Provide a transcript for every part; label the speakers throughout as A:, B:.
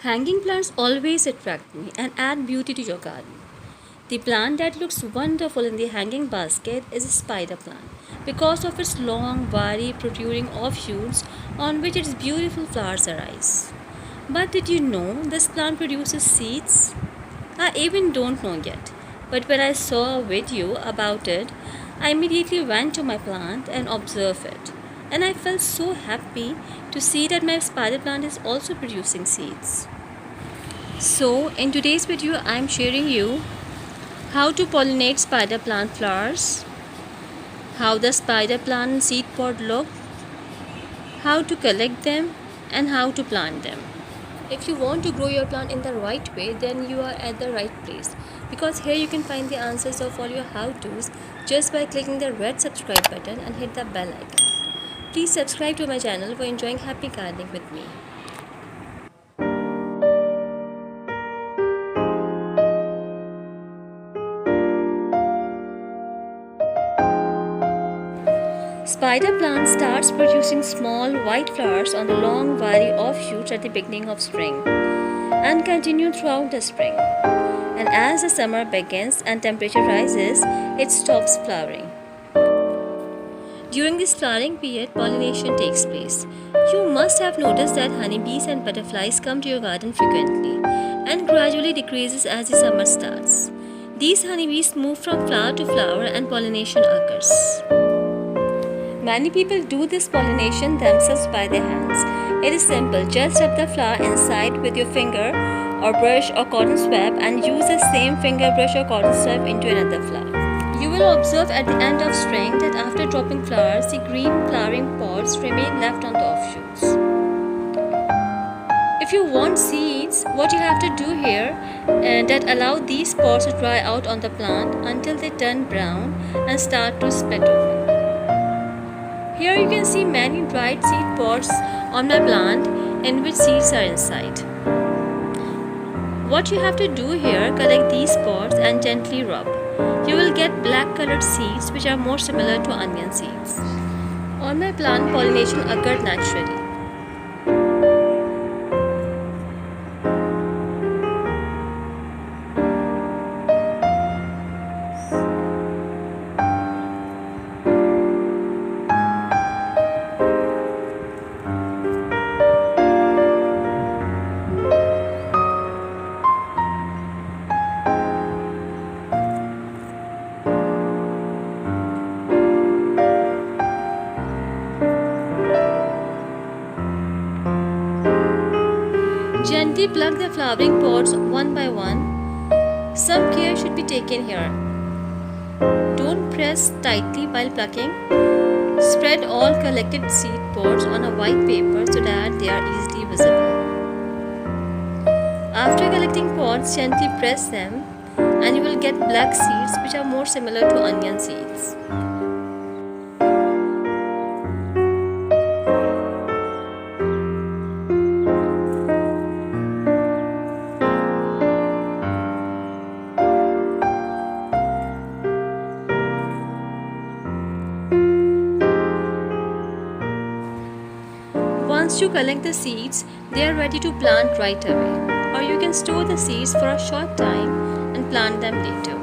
A: Hanging plants always attract me and add beauty to your garden. The plant that looks wonderful in the hanging basket is a spider plant because of its long, wiry, protruding offshoots on which its beautiful flowers arise. But did you know this plant produces seeds? I even don't know yet. But when I saw a video about it, I immediately went to my plant and observed it. And I felt so happy to see that my spider plant is also producing seeds. So, in today's video, I am sharing you how to pollinate spider plant flowers, how the spider plant seed pod look, how to collect them, and how to plant them. If you want to grow your plant in the right way, then you are at the right place because here you can find the answers of all your how-tos just by clicking the red subscribe button and hit the bell icon. Please subscribe to my channel for enjoying happy gardening with me. Spider plant starts producing small white flowers on the long wiry offshoots at the beginning of spring and continue throughout the spring. And as the summer begins and temperature rises, it stops flowering. During this flowering period, pollination takes place. You must have noticed that honeybees and butterflies come to your garden frequently and gradually decreases as the summer starts. These honeybees move from flower to flower and pollination occurs. Many people do this pollination themselves by their hands. It is simple, just rub the flower inside with your finger or brush or cotton swab and use the same finger brush or cotton swab into another flower. You will observe at the end of spring that after dropping flowers, the green flowering pods remain left on the offshoots. If you want seeds, what you have to do here that allow these pods to dry out on the plant until they turn brown and start to split open. Here you can see many dried seed pods on my plant in which seeds are inside. What you have to do here, collect these pods and gently rub. You will get black colored seeds which are more similar to onion seeds. On my plant, pollination occurred naturally. Gently pluck the flowering pods one by one. Some care should be taken here. Don't press tightly while plucking. Spread all collected seed pods on a white paper so that they are easily visible. After collecting pods, gently press them and you will get black seeds which are more similar to onion seeds. Once you collect the seeds, they are ready to plant right away. Or you can store the seeds for a short time and plant them later.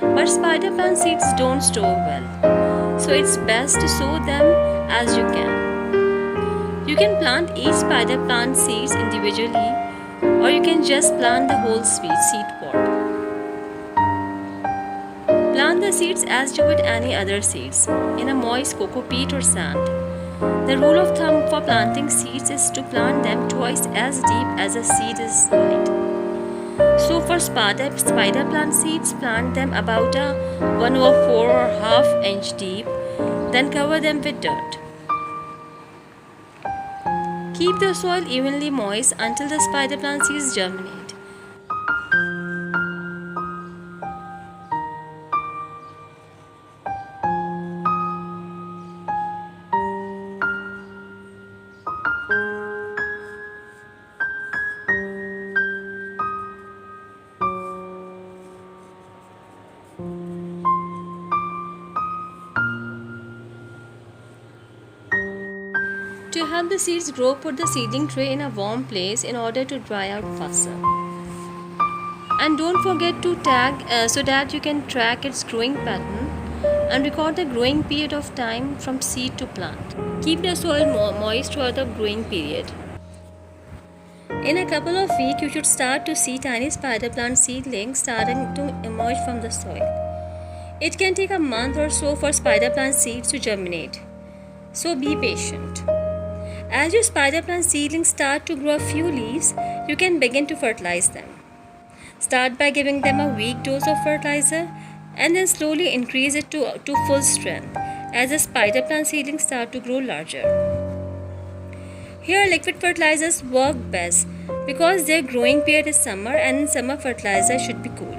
A: But spider plant seeds don't store well, so it's best to sow them as you can. You can plant each spider plant seeds individually, or you can just plant the whole seed pod. Plant the seeds as you would any other seeds, in a moist cocoa peat or sand. The rule of thumb for planting seeds is to plant them twice as deep as the seed is wide. So for spider plant seeds, plant them about a 1/4 or half inch deep, then cover them with dirt. Keep the soil evenly moist until the spider plant seeds germinate. To help the seeds grow, put the seedling tray in a warm place in order to dry out faster. And don't forget to tag so that you can track its growing pattern and record the growing period of time from seed to plant. Keep the soil moist throughout the growing period. In a couple of weeks, you should start to see tiny spider plant seedlings starting to emerge from the soil. It can take a month or so for spider plant seeds to germinate, so be patient. As your spider plant seedlings start to grow a few leaves, you can begin to fertilize them. Start by giving them a weak dose of fertilizer and then slowly increase it to full strength as the spider plant seedlings start to grow larger. Here, liquid fertilizers work best because their growing period is summer and in summer fertilizer should be cool.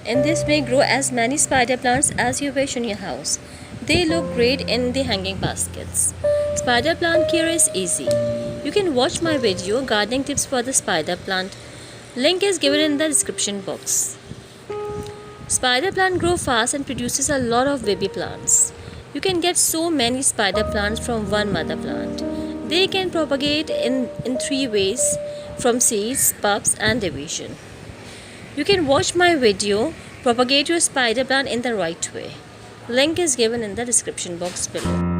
A: In this way, grow as many spider plants as you wish in your house. They look great in the hanging baskets. Spider plant care is easy. You can watch my video gardening tips for the spider plant. Link is given in the description box. Spider plant grow fast and produces a lot of baby plants. You can get so many spider plants from one mother plant. They can propagate in 3 ways: from seeds, pups, and division. You can watch my video Propagate your spider plant in the right way. Link is given in the description box below.